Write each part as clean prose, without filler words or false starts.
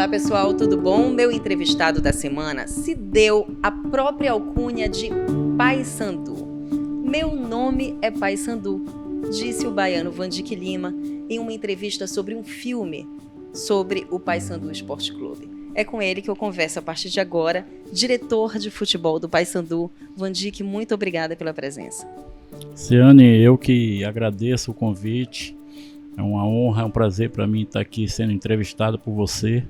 Olá pessoal, tudo bom? Meu entrevistado da semana se deu a própria alcunha de Pai Sandu. Meu nome é Pai Sandu, disse o baiano Vandique Lima em uma entrevista sobre um filme sobre o Paysandu Esporte Clube. É com ele que eu converso a partir de agora, diretor de futebol do Paysandu. Vandique, muito obrigada pela presença. Ciane, eu que agradeço o convite. É uma honra, é um prazer para mim estar aqui sendo entrevistado por você.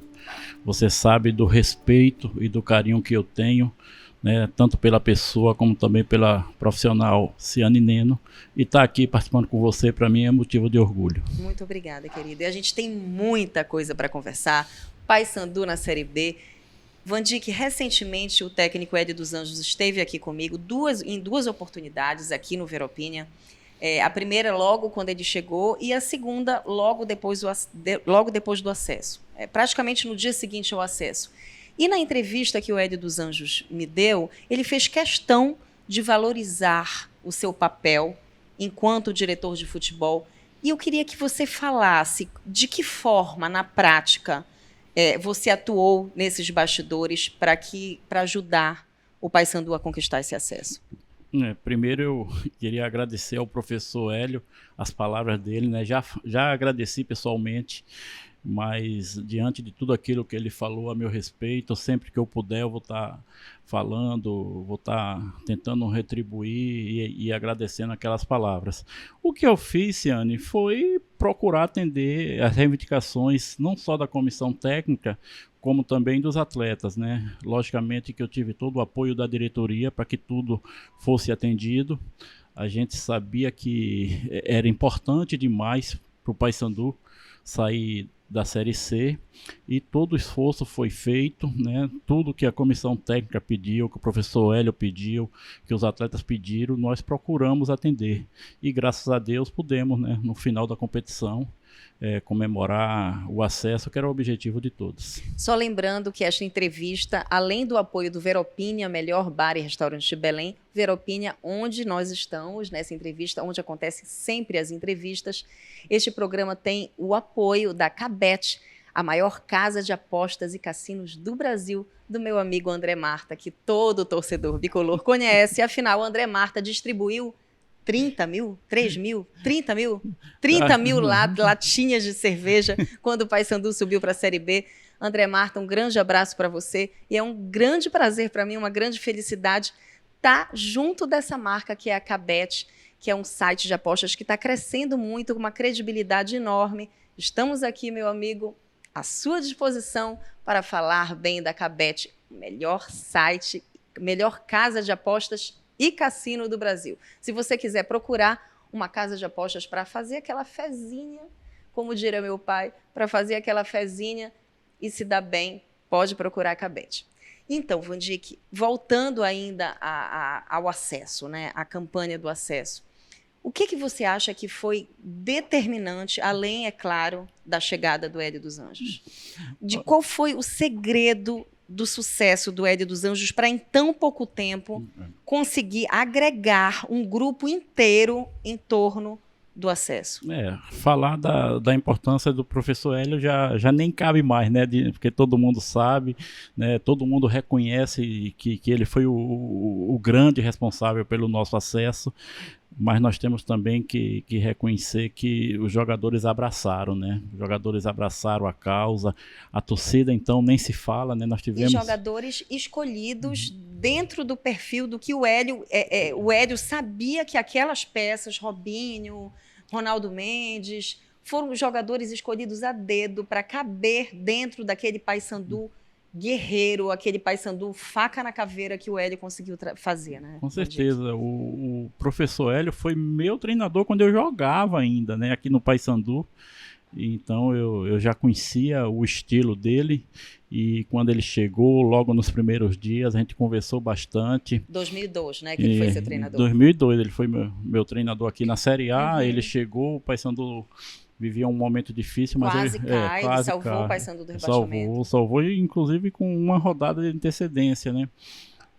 Você sabe do respeito e do carinho que eu tenho, né, tanto pela pessoa como também pela profissional Ciane Neno. E estar aqui participando com você, para mim, é motivo de orgulho. Muito obrigada, querida. E a gente tem muita coisa para conversar. Paysandu na Série B. Vandique, recentemente o técnico Hélio dos Anjos esteve aqui comigo em duas oportunidades aqui no Ver Opinion. A primeira logo quando ele chegou e a segunda logo depois do acesso. Praticamente no dia seguinte ao acesso. E na entrevista que o Hélio dos Anjos me deu, ele fez questão de valorizar o seu papel enquanto diretor de futebol. E eu queria que você falasse de que forma, na prática, você atuou nesses bastidores para ajudar o Paysandu a conquistar esse acesso. Primeiro eu queria agradecer ao professor Hélio as palavras dele, né? Já agradeci pessoalmente, mas diante de tudo aquilo que ele falou a meu respeito, sempre que eu puder eu vou estar falando, vou estar tentando retribuir e agradecendo aquelas palavras. O que eu fiz, Ciane, foi procurar atender as reivindicações não só da comissão técnica, como também dos atletas, né? Logicamente que eu tive todo o apoio da diretoria para que tudo fosse atendido. A gente sabia que era importante demais para o Paysandu sair da Série C e todo o esforço foi feito, né? Tudo que a comissão técnica pediu, que o professor Hélio pediu, que os atletas pediram, nós procuramos atender. E graças a Deus pudemos, né, no final da competição, comemorar o acesso, que era o objetivo de todos. Só lembrando que esta entrevista, além do apoio do Ver Opinion, melhor bar e restaurante de Belém, Ver Opinion, onde nós estamos nessa entrevista, onde acontecem sempre as entrevistas, este programa tem o apoio da Cabet, a maior casa de apostas e cassinos do Brasil, do meu amigo André Marta, que todo torcedor bicolor conhece. Afinal, o André Marta distribuiu 30 mil latinhas de cerveja quando o Paysandu subiu para a Série B. André Marta, um grande abraço para você e é um grande prazer para mim, uma grande felicidade estar junto dessa marca que é a Cabet, que é um site de apostas que está crescendo muito, com uma credibilidade enorme. Estamos aqui, meu amigo, à sua disposição para falar bem da Cabet, melhor site, melhor casa de apostas e cassino do Brasil. Se você quiser procurar uma casa de apostas para fazer aquela fezinha, como diria meu pai, para fazer aquela fezinha e se dar bem, pode procurar a Cabet. Então, Vandique, voltando ainda ao acesso, né, à campanha do acesso, o que você acha que foi determinante, além, é claro, da chegada do Hélio dos Anjos? De qual foi o segredo do sucesso do Hélio dos Anjos para, em tão pouco tempo, conseguir agregar um grupo inteiro em torno do acesso? Falar da importância do professor Hélio já nem cabe mais, né? Porque todo mundo sabe, né? Todo mundo reconhece que ele foi o grande responsável pelo nosso acesso. Mas nós temos também que reconhecer que os jogadores abraçaram, né? Os jogadores abraçaram a causa, a torcida então nem se fala, né? Nós tivemos... E jogadores escolhidos dentro do perfil do que o Hélio sabia que aquelas peças, Robinho, Ronaldo Mendes, foram jogadores escolhidos a dedo para caber dentro daquele Paysandu guerreiro, aquele Paysandu faca na caveira que o Hélio conseguiu fazer, né? Com certeza, o professor Hélio foi meu treinador quando eu jogava ainda, né, aqui no Paysandu. Então eu já conhecia o estilo dele e quando ele chegou, logo nos primeiros dias, a gente conversou bastante. 2002, né, que ele foi seu treinador? 2002, ele foi meu treinador aqui na Série A, ele chegou, o Paysandu vivia um momento difícil, mas ele salvou o Paysandu do rebaixamento. Salvou, inclusive com uma rodada de antecedência, né?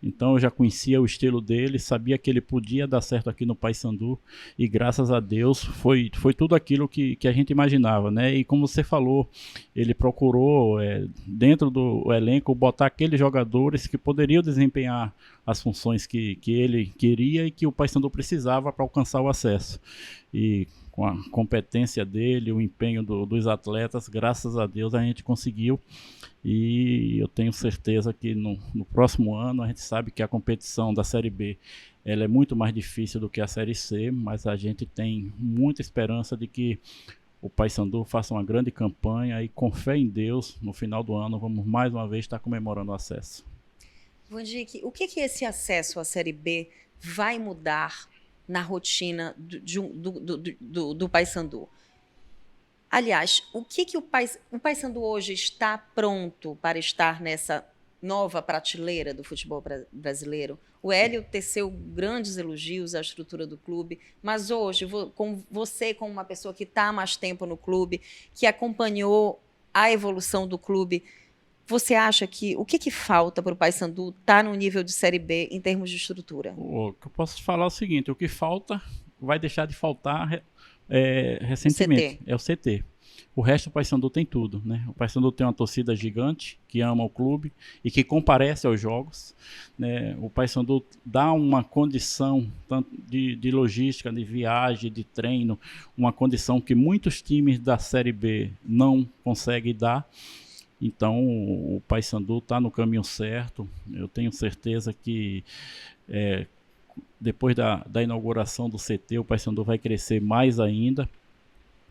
Então eu já conhecia o estilo dele, sabia que ele podia dar certo aqui no Paysandu e graças a Deus foi tudo aquilo que a gente imaginava, né? E como você falou, ele procurou dentro do elenco botar aqueles jogadores que poderiam desempenhar as funções que ele queria e que o Paysandu precisava para alcançar o acesso. E com a competência dele, o empenho dos atletas, graças a Deus a gente conseguiu. E eu tenho certeza que no próximo ano a gente sabe que a competição da Série B ela é muito mais difícil do que a Série C, mas a gente tem muita esperança de que o Paysandu faça uma grande campanha e com fé em Deus, no final do ano vamos mais uma vez estar comemorando o acesso. Vandique, o que esse acesso à Série B vai mudar na rotina do Paysandu? Aliás, o Paysandu hoje está pronto para estar nessa nova prateleira do futebol brasileiro? O Hélio teceu grandes elogios à estrutura do clube, mas hoje, com você como uma pessoa que está há mais tempo no clube, que acompanhou a evolução do clube, você acha que o que falta para o Paysandu estar no nível de Série B em termos de estrutura? O que eu posso falar é o seguinte, o que falta vai deixar de faltar recentemente, é o CT. O resto do Paysandu tem tudo, né? O Paysandu tem uma torcida gigante que ama o clube e que comparece aos jogos, né? O Paysandu dá uma condição tanto de logística, de viagem, de treino, uma condição que muitos times da Série B não conseguem dar. Então o Paysandu está no caminho certo. Eu tenho certeza que depois da inauguração do CT, o Paysandu vai crescer mais ainda.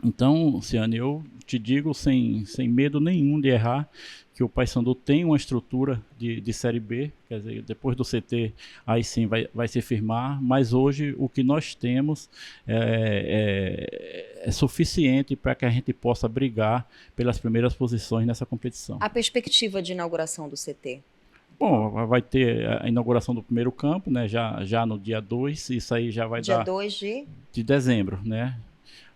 Então, Ciane, eu te digo sem medo nenhum de errar que o Paysandu tem uma estrutura de Série B, quer dizer, depois do CT aí sim vai se firmar, mas hoje o que nós temos é suficiente para que a gente possa brigar pelas primeiras posições nessa competição. A perspectiva de inauguração do CT? Bom, vai ter a inauguração do primeiro campo, né, já no dia 2, isso aí já vai dia dar... Dia 2 de dezembro, né?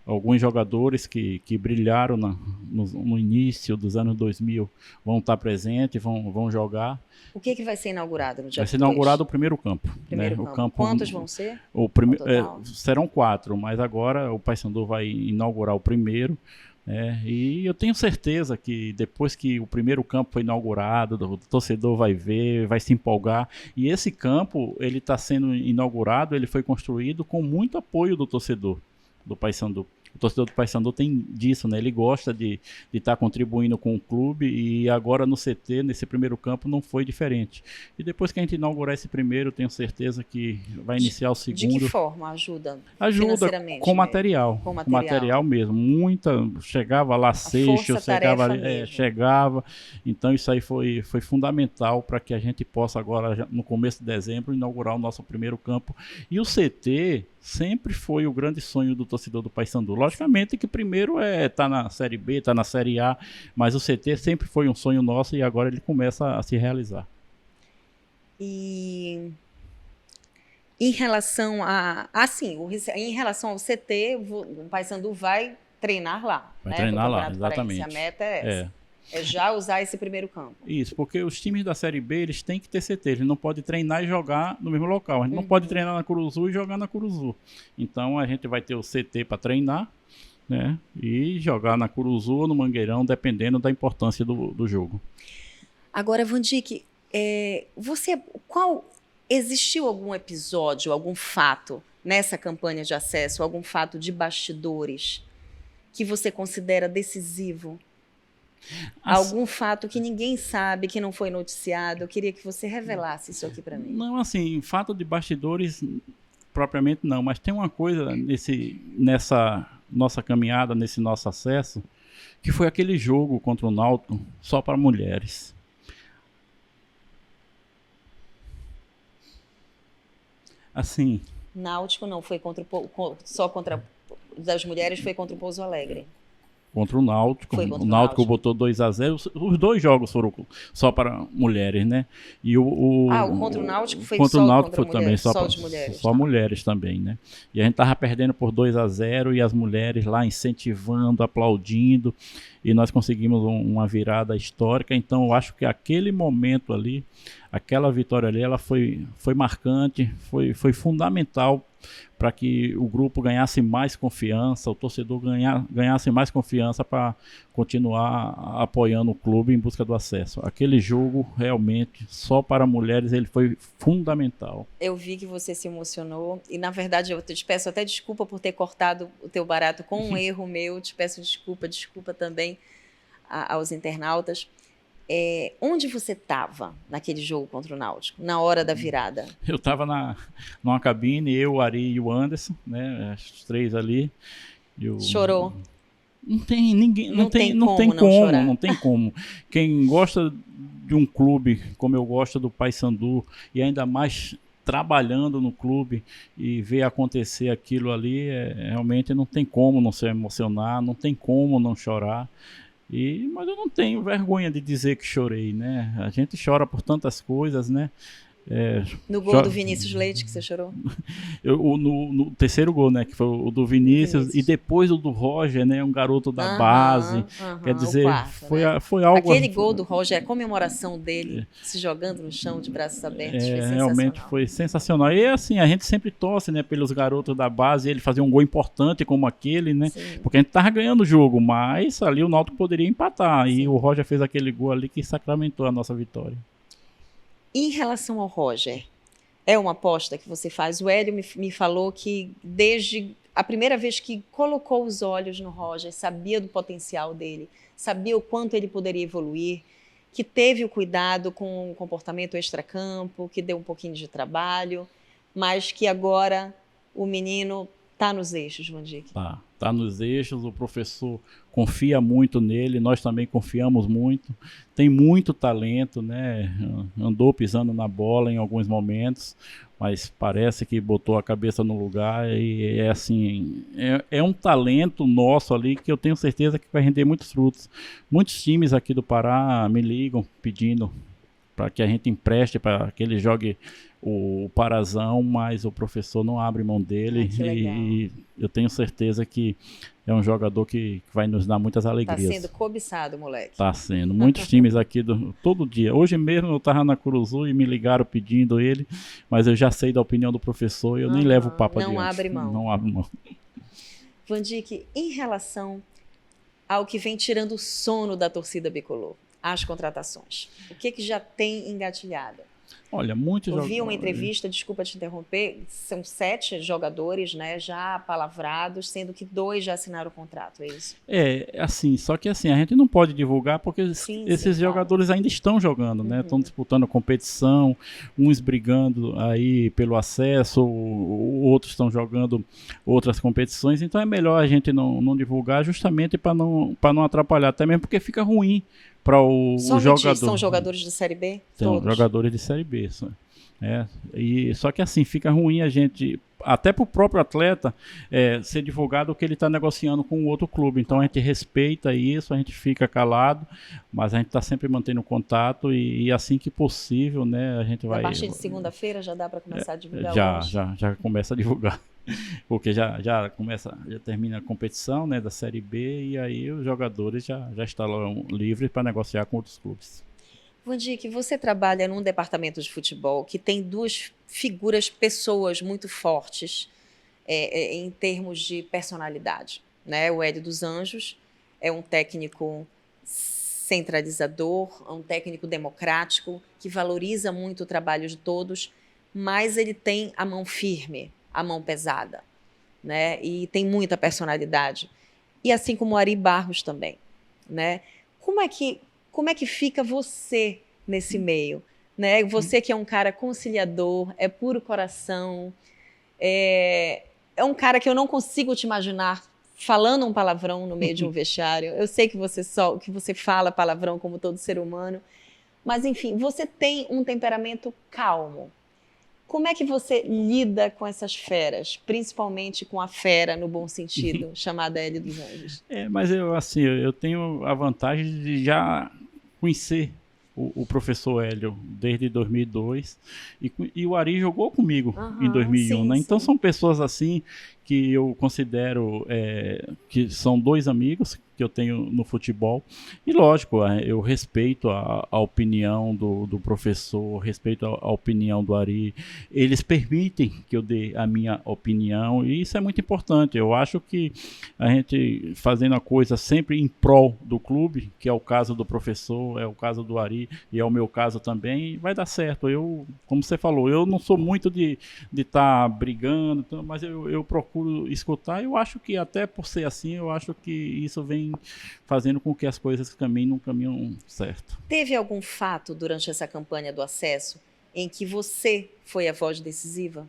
Alguns jogadores que brilharam no início dos anos 2000 vão estar presentes, vão jogar. O que vai ser inaugurado no dia 2? Vai ser inaugurado o primeiro campo. Primeiro né? campo. Quantos vão ser? Serão 4, mas agora o Paysandu vai inaugurar o primeiro. E eu tenho certeza que depois que o primeiro campo foi inaugurado, o torcedor vai ver, vai se empolgar. E esse campo, ele está sendo inaugurado, ele foi construído com muito apoio do torcedor do Paysandu. O torcedor do Paysandu tem disso, né? Ele gosta de estar contribuindo com o clube e agora no CT, nesse primeiro campo, não foi diferente. E depois que a gente inaugurar esse primeiro, tenho certeza que vai iniciar o segundo. De que forma ajuda? Ajuda com material. Com material mesmo. Chegava lá Seixo, chegava. Então isso aí foi fundamental para que a gente possa agora, no começo de dezembro, inaugurar o nosso primeiro campo. E o CT sempre foi o grande sonho do torcedor do Paysandu. Logicamente que primeiro tá na Série B, tá na Série A, mas o CT sempre foi um sonho nosso e agora ele começa a se realizar. E em relação em relação ao CT, o Paysandu vai treinar lá. Vai treinar lá, exatamente. A meta é essa. É já usar esse primeiro campo. Isso, porque os times da Série B, eles têm que ter CT, eles não podem treinar e jogar no mesmo local. A gente não pode treinar na Curuzu e jogar na Curuzu. Então a gente vai ter o CT para treinar, né? E jogar na Curuzu ou no Mangueirão, dependendo da importância do jogo. Agora, Vandique, existiu algum episódio, algum fato nessa campanha de acesso, algum fato de bastidores que você considera decisivo? Algum fato que ninguém sabe, que não foi noticiado? Eu queria que você revelasse isso aqui para mim. Não, assim, fato de bastidores propriamente não, mas tem uma coisa nessa nossa caminhada, nesse nosso acesso, que foi aquele jogo contra o Náutico só para mulheres. Assim... Náutico não foi só contra das mulheres, foi contra o Pouso Alegre. contra o Náutico. Foi contra O o Náutico Náutico. botou 2-0. Os dois jogos foram só para mulheres, né? E O contra o Náutico foi contra só o Náutico contra foi também mulheres, só, só de mulheres. só Tá. mulheres também, né? E a gente tava perdendo por 2-0 e as mulheres lá incentivando, aplaudindo, e nós conseguimos uma virada histórica. Então eu acho que aquele momento ali, aquela vitória ali, ela foi marcante, foi fundamental para que o grupo ganhasse mais confiança, o torcedor ganhasse mais confiança para continuar apoiando o clube em busca do acesso. Aquele jogo, realmente, só para mulheres, ele foi fundamental. Eu vi que você se emocionou e, na verdade, eu te peço até desculpa por ter cortado o teu barato com um erro meu. Te peço desculpa também aos internautas. Onde você estava naquele jogo contra o Náutico, na hora da virada? Eu estava numa cabine, eu, o Ari e o Anderson, né, os três ali. Chorou? Não tem ninguém, não tem como. Quem gosta de um clube como eu gosto do Paysandu, e ainda mais trabalhando no clube e ver acontecer aquilo ali, realmente não tem como não se emocionar, não tem como não chorar. Mas eu não tenho vergonha de dizer que chorei, né? A gente chora por tantas coisas, né? No gol do Vinícius Leite que você chorou? No terceiro gol, né? Que foi o do Vinícius. E depois o do Roger, né? Um garoto da base. Quer dizer, quarto, foi algo... Aquele gol do Roger, a comemoração dele, se jogando no chão de braços abertos, foi sensacional. Realmente foi sensacional. E assim, a gente sempre torce, né? Pelos garotos da base, ele fazer um gol importante como aquele, né? Sim. Porque a gente tava ganhando o jogo, mas ali o Náutico poderia empatar. Sim. E o Roger fez aquele gol ali que sacramentou a nossa vitória. Em relação ao Roger, é uma aposta que você faz? O Hélio me falou que desde a primeira vez que colocou os olhos no Roger, sabia do potencial dele, sabia o quanto ele poderia evoluir, que teve o cuidado com o comportamento extracampo, que deu um pouquinho de trabalho, mas que agora o menino está nos eixos, Vandique. Tá nos eixos, o professor confia muito nele, nós também confiamos muito, tem muito talento, né? Andou pisando na bola em alguns momentos, mas parece que botou a cabeça no lugar e assim, é um talento nosso ali que eu tenho certeza que vai render muitos frutos. Muitos times aqui do Pará me ligam pedindo para que a gente empreste, para que ele jogue o Parazão, mas o professor não abre mão dele, e eu tenho certeza que é um jogador que vai nos dar muitas alegrias. Está sendo cobiçado, moleque. Está sendo. Muitos times aqui todo dia. Hoje mesmo eu estava na Curuzu e me ligaram pedindo ele, mas eu já sei da opinião do professor e eu nem levo o papo adiante. Não abre mão. Não abre mão. Vandique, em relação ao que vem tirando o sono da torcida bicolor, as contratações, o que já tem engatilhado? Olha, muitos jogadores. Eu vi uma entrevista, desculpa te interromper, são 7 jogadores, né, já palavrados, sendo que 2 já assinaram o contrato, é isso? Assim, só que assim, a gente não pode divulgar porque esses jogadores ainda estão jogando, né? Estão disputando competição, uns brigando aí pelo acesso, outros estão jogando outras competições, então é melhor a gente não divulgar justamente para não atrapalhar, até mesmo porque fica ruim para o jogador. São jogadores de Série B? São jogadores de Série B. Só que assim, fica ruim a gente, até para o próprio atleta, ser divulgado que ele está negociando com um outro clube. Então a gente respeita isso, a gente fica calado, mas a gente está sempre mantendo contato e assim que possível, né, a gente vai... A partir de segunda-feira já dá para começar a divulgar? Já começa a divulgar. Porque já termina a competição, né, da Série B, e aí os jogadores já estão livres para negociar com outros clubes. Vandique, você trabalha num departamento de futebol que tem 2 pessoas muito fortes em termos de personalidade, né? O Hélio dos Anjos é um técnico centralizador, é um técnico democrático, que valoriza muito o trabalho de todos, mas ele tem a mão firme, a mão pesada, né? E tem muita personalidade. E assim como o Ari Barros também, né? Como é que fica você nesse meio, né? Você que é um cara conciliador, é puro coração, é um cara que eu não consigo te imaginar falando um palavrão no meio de um vestiário. Eu sei que você fala palavrão como todo ser humano, mas enfim, você tem um temperamento calmo. Como é que você lida com essas feras, principalmente com a fera, no bom sentido, chamada Hélio dos Anjos? Mas eu tenho a vantagem de já conhecer o professor Hélio desde 2002 e o Ari jogou comigo em 2001, sim, né? Então sim. são pessoas assim que eu considero que são dois amigos que eu tenho no futebol. E lógico, eu respeito a opinião do professor, respeito a opinião do Ari. Eles permitem que eu dê a minha opinião e isso é muito importante. Eu acho que a gente fazendo a coisa sempre em prol do clube, que é o caso do professor, é o caso do Ari e é o meu caso também, vai dar certo. Eu, como você falou, eu não sou muito de estar brigando, mas eu procuro escutar. Eu acho que até por ser assim, eu acho que isso vem fazendo com que as coisas caminhem num caminho certo. Teve algum fato durante essa campanha do acesso em que você foi a voz decisiva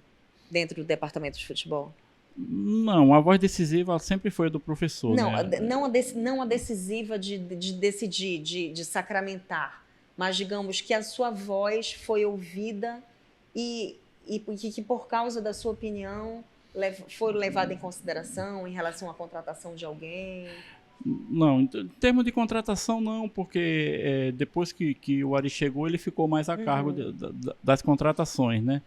dentro do departamento de futebol? Não, a voz decisiva sempre foi a do professor, Não, né? não a decisiva de decidir, de sacramentar, mas digamos que a sua voz foi ouvida e que por causa da sua opinião foi levada em consideração em relação à contratação de alguém. Não, em termos de contratação não, porque depois que o Ari chegou, ele ficou mais a cargo das contratações, né?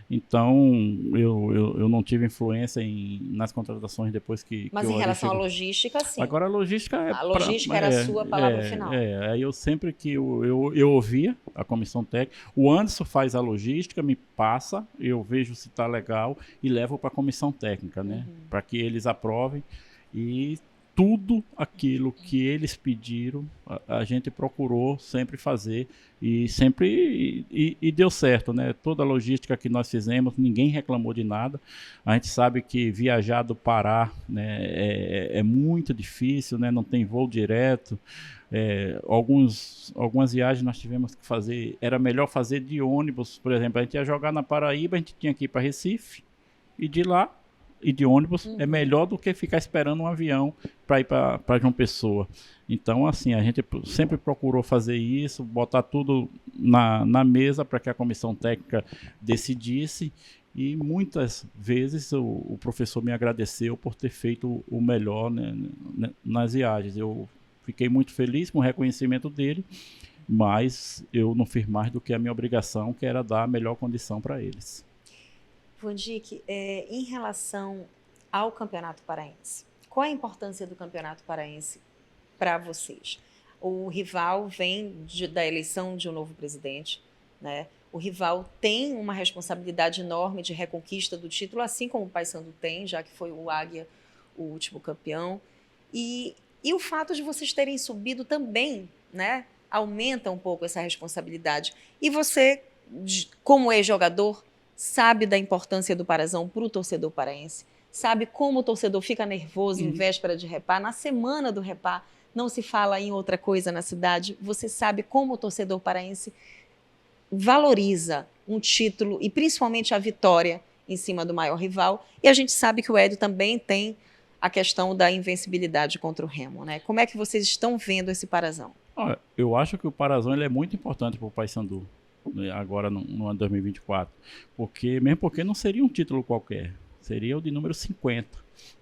Então, eu não tive influência nas contratações depois que Mas o em Ari relação à chegou. logística, sim. Agora a logística era a sua palavra final. Aí eu sempre que eu ouvia a comissão técnica, o Anderson faz a logística, me passa, eu vejo se está legal e levo para a comissão técnica, né? Para que eles aprovem e tudo aquilo que eles pediram, a gente procurou sempre fazer e sempre e deu certo, né? Toda a logística que nós fizemos, ninguém reclamou de nada. A gente sabe que viajar do Pará, né, é muito difícil, né? Não tem voo direto. Algumas viagens nós tivemos que fazer, era melhor fazer de ônibus, por exemplo, a gente ia jogar na Paraíba, a gente tinha que ir para Recife e de lá e de ônibus é melhor do que ficar esperando um avião para ir para João Pessoa. Então, assim, a gente sempre procurou fazer isso, botar tudo na mesa para que a comissão técnica decidisse e muitas vezes o professor me agradeceu por ter feito o melhor, né, nas viagens. Eu fiquei muito feliz com o reconhecimento dele, mas eu não fiz mais do que a minha obrigação, que era dar a melhor condição para eles. Vandique, em relação ao Campeonato Paraense, qual a importância do Campeonato Paraense para vocês? O rival vem da eleição de um novo presidente, né? O rival tem uma responsabilidade enorme de reconquista do título, assim como o Paysandu tem, já que foi o Águia o último campeão. E o fato de vocês terem subido também, né, aumenta um pouco essa responsabilidade. E você, como ex-jogador, sabe da importância do Parazão para o torcedor paraense, sabe como o torcedor fica nervoso em véspera de Repá, na semana do Repá, não se fala em outra coisa na cidade, você sabe como o torcedor paraense valoriza um título e principalmente a vitória em cima do maior rival, e a gente sabe que o Hélio também tem a questão da invencibilidade contra o Remo, né? Como é que vocês estão vendo esse Parazão? Eu acho que o Parazão ele é muito importante para o Paysandu agora no ano 2024, porque não seria um título qualquer, seria o de número 50,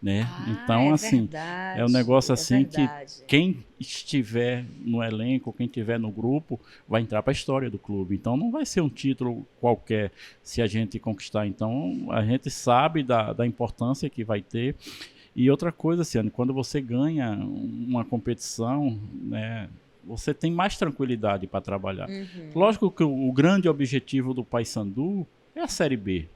né? Então, assim, verdade, é um negócio assim verdade. Que quem estiver no elenco, quem estiver no grupo, vai entrar para a história do clube. Então, não vai ser um título qualquer se a gente conquistar. Então, a gente sabe da importância que vai ter. E outra coisa, Ciane, quando você ganha uma competição, né, você tem mais tranquilidade para trabalhar. Lógico que o grande objetivo do Paysandu é a Série B.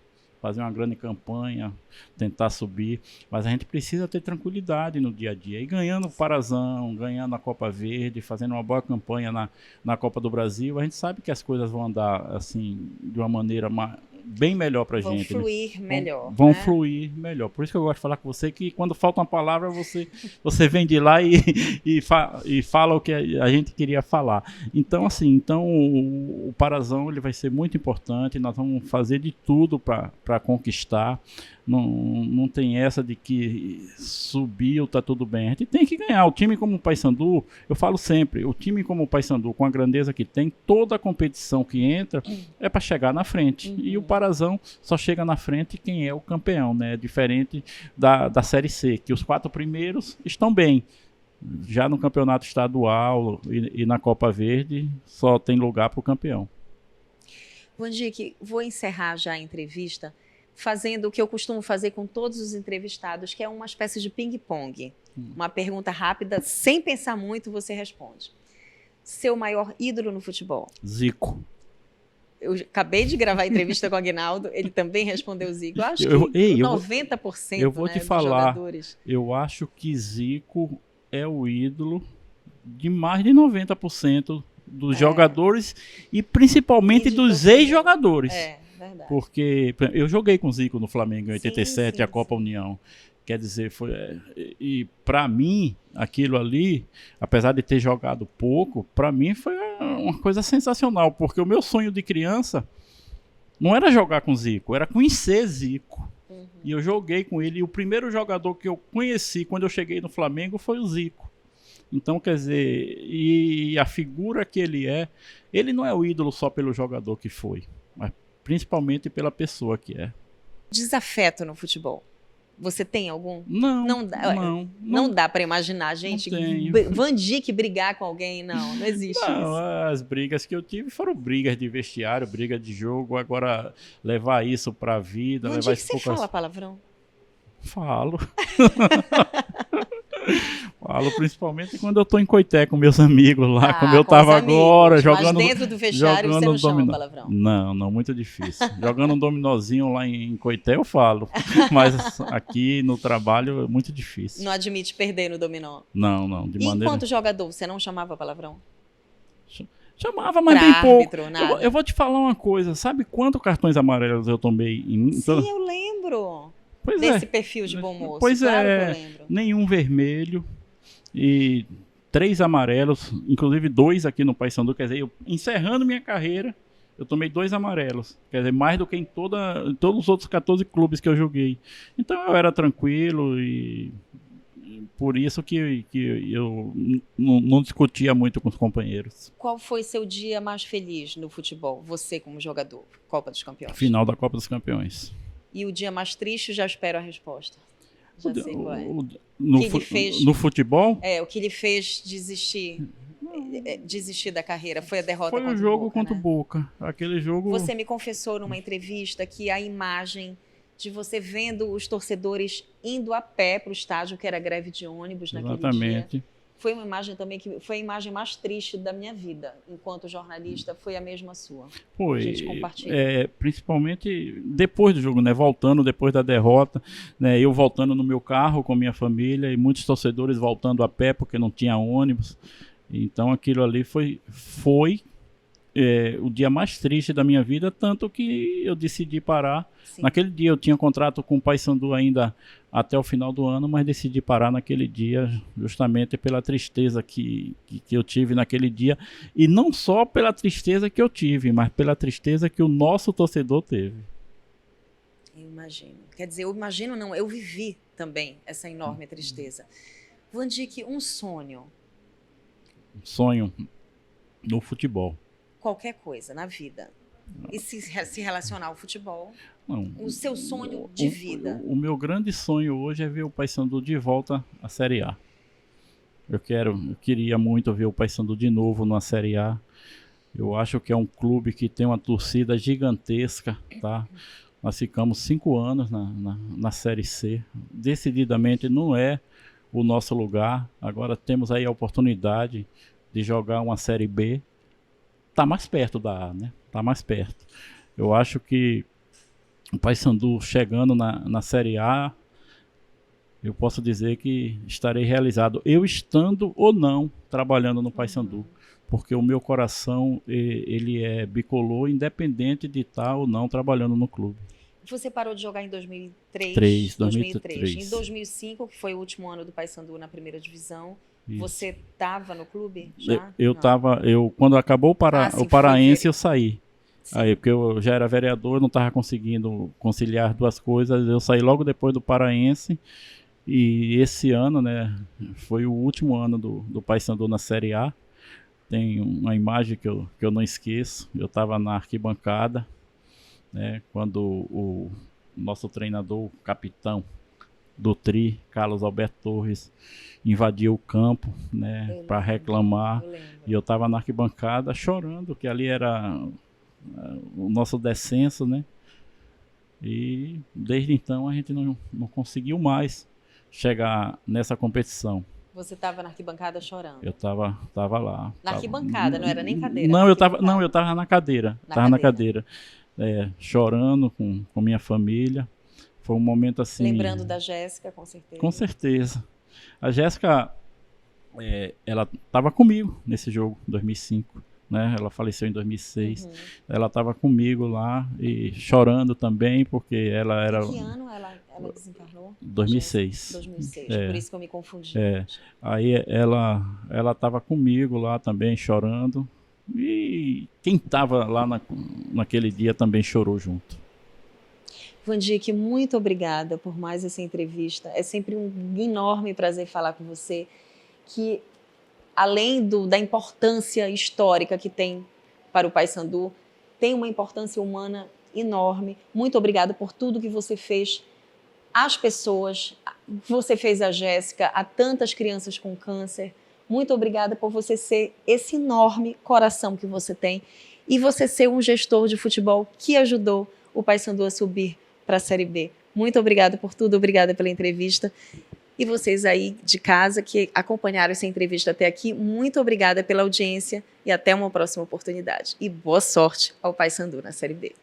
Fazer uma grande campanha, tentar subir, mas a gente precisa ter tranquilidade no dia a dia. E ganhando o Parazão, ganhando a Copa Verde, fazendo uma boa campanha na Copa do Brasil, a gente sabe que as coisas vão andar assim, de uma maneira bem melhor pra gente. Vão fluir melhor. Vão fluir melhor. Por isso que eu gosto de falar com você que quando falta uma palavra, você vem de lá e fala o que a gente queria falar. Então, assim, o Parazão ele vai ser muito importante. Nós vamos fazer de tudo para conquistar. Não tem essa de que subiu, tá tudo bem. A gente tem que ganhar. O time como o Paysandu, eu falo sempre, o time como o Paysandu, com a grandeza que tem, toda a competição que entra é para chegar na frente. E o Parazão só chega na frente quem é o campeão, né? Diferente da Série C, que os 4 primeiros estão bem. Já no campeonato estadual e na Copa Verde, só tem lugar para o campeão. Vandique, vou encerrar já a entrevista fazendo o que eu costumo fazer com todos os entrevistados, que é uma espécie de ping-pong. Uma pergunta rápida, sem pensar muito, você responde. Seu maior ídolo no futebol? Zico. Eu acabei de gravar a entrevista com o Aguinaldo, ele também respondeu Zico. Eu acho que 90% eu vou te falar, jogadores. Eu acho que Zico é o ídolo de mais de 90% dos jogadores e principalmente dos ex-jogadores. Verdade. Porque eu joguei com o Zico no Flamengo em 87, sim, a Copa União. Quer dizer, e para mim, aquilo ali, apesar de ter jogado pouco, para mim foi uma coisa sensacional, porque o meu sonho de criança não era jogar com Zico, era conhecer Zico. E eu joguei com ele, e o primeiro jogador que eu conheci quando eu cheguei no Flamengo foi o Zico. Então, quer dizer, e a figura que ele não é o ídolo só pelo jogador que foi, mas principalmente pela pessoa que é. Desafeto no futebol. Você tem algum? Não dá para imaginar, gente. Vandique brigar com alguém, não existe isso. As brigas que eu tive foram brigas de vestiário, briga de jogo. Agora, levar isso pra vida... Vandique, você fala palavrão? Falo. Falo principalmente quando eu tô em Coité com meus amigos lá, como eu tava agora, jogando. Mas dentro do vestiário você não chama palavrão? Não, muito difícil. Jogando um dominozinho lá em Coité eu falo, mas aqui no trabalho é muito difícil. Não admite perder no dominó? Não, de maneira... Enquanto jogador, você não chamava palavrão? Chamava, mas bem pouco. Nada. Eu vou te falar uma coisa, sabe quantos cartões amarelos eu tomei? Sim, eu lembro. Desse perfil de bom moço. Pois claro é, que eu lembro. Nenhum vermelho e 3 amarelos, inclusive 2 aqui no Paysandu. Quer dizer, encerrando minha carreira, eu tomei 2 amarelos. Quer dizer, mais do que em todos os outros 14 clubes que eu joguei. Então eu era tranquilo e por isso que eu não discutia muito com os companheiros. Qual foi seu dia mais feliz no futebol, você como jogador? Copa dos Campeões. Final da Copa dos Campeões. E o dia mais triste, já espero a resposta. Já sei qual é. No futebol? O que lhe fez desistir da carreira foi a derrota contra o Boca. Foi o jogo contra o Boca. Aquele jogo... Você me confessou numa entrevista que a imagem de você vendo os torcedores indo a pé para o estádio, que era greve de ônibus naquele dia, foi uma imagem também que foi a imagem mais triste da minha vida, enquanto jornalista, foi a mesma sua. Foi. A gente compartilha. Principalmente depois do jogo, né? Voltando depois da derrota, né? Eu voltando no meu carro com minha família e muitos torcedores voltando a pé porque não tinha ônibus. Então aquilo ali foi o dia mais triste da minha vida, tanto que eu decidi parar. Sim. Naquele dia eu tinha contrato com o Paysandu ainda até o final do ano, mas decidi parar naquele dia justamente pela tristeza que eu tive naquele dia. E não só pela tristeza que eu tive, mas pela tristeza que o nosso torcedor teve. Eu imagino. Quer dizer, eu vivi também essa enorme tristeza. Vandique, um sonho. Um sonho no futebol. Qualquer coisa na vida. E se relacionar ao futebol, não, o seu sonho de vida. O meu grande sonho hoje é ver o Paysandu de volta à Série A. Eu queria muito ver o Paysandu de novo na Série A. Eu acho que é um clube que tem uma torcida gigantesca, tá? Nós ficamos 5 anos na Série C. Decididamente não é o nosso lugar. Agora temos aí a oportunidade de jogar uma Série B. Tá mais perto da A, né? Tá mais perto. Eu acho que o Paysandu chegando na Série A, eu posso dizer que estarei realizado. Eu estando ou não trabalhando no Paysandu. Porque o meu coração, ele é bicolor, independente de estar ou não trabalhando no clube. Você parou de jogar em 2003? 2003. Em 2005, que foi o último ano do Paysandu na primeira divisão, isso. Você estava no clube já? Quando acabou o Paraense, eu saí. Aí, porque eu já era vereador, não estava conseguindo conciliar duas coisas. Eu saí logo depois do Paraense. E esse ano, né, foi o último ano do Paysandu na Série A. Tem uma imagem que eu não esqueço. Eu estava na arquibancada, né, quando o nosso treinador, o capitão do Tri, Carlos Alberto Torres, invadiu o campo, né, para reclamar. E eu estava na arquibancada chorando, que ali era o nosso descenso, né? E desde então a gente não conseguiu mais chegar nessa competição. Você estava na arquibancada chorando? Eu tava lá. Na arquibancada, não era nem cadeira? Não, eu tava na cadeira. Na cadeira. Chorando com minha família. Foi um momento assim... Lembrando da Jéssica, com certeza. Com certeza. A Jéssica, ela estava comigo nesse jogo, 2005. Né? Ela faleceu em 2006. Ela estava comigo lá e chorando também, porque ela era... Que ano ela desencarnou? 2006. 2006, por isso que eu me confundi. Aí ela estava comigo lá também, chorando. E quem estava lá naquele dia também chorou junto. Vandique, muito obrigada por mais essa entrevista. É sempre um enorme prazer falar com você, que além da importância histórica que tem para o Paysandu, tem uma importância humana enorme. Muito obrigada por tudo que você fez às pessoas. Você fez a Jéssica, a tantas crianças com câncer. Muito obrigada por você ser esse enorme coração que você tem e você ser um gestor de futebol que ajudou o Paysandu a subir para a Série B. Muito obrigada por tudo, obrigada pela entrevista. E vocês aí de casa que acompanharam essa entrevista até aqui, muito obrigada pela audiência e até uma próxima oportunidade. E boa sorte ao Paysandu na Série B.